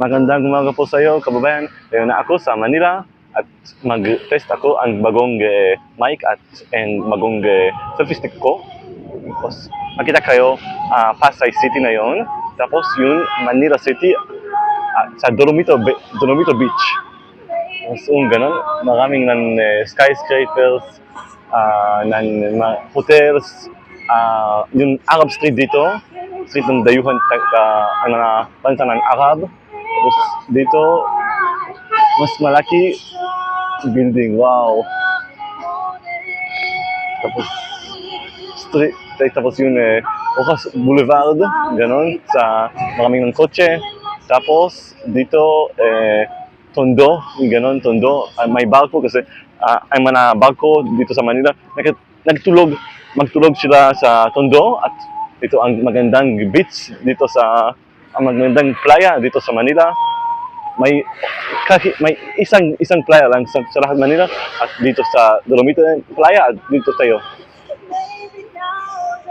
Magandang umaga po sa iyo, kababayan. Ngayon na ako sa Manila at mag-test ako ang bagong mic at bagong selfie stick ko. Tapos makita kayo, Pasay City na yon. Tapos yun, Manila City sa Dolomito Beach. Tapos ganun, maraming skyscrapers, hotels, yung Arab Street dito, street ng dayuhan ang mga bansa ng Arab. Tapos dito, mas malaki building, wow. Tapos street, tapos yun Ocas Boulevard, ganon, sa maraming ng kotse. Tapos dito, Tondo, ganon, Tondo. May barko kasi ang mga barko dito sa Manila, magtulog sila sa Tondo at ito ang magandang beach dito ang magandang playa dito sa Manila. May isang playa lang sa lahat Manila at dito sa Dolomito playa at dito tayo.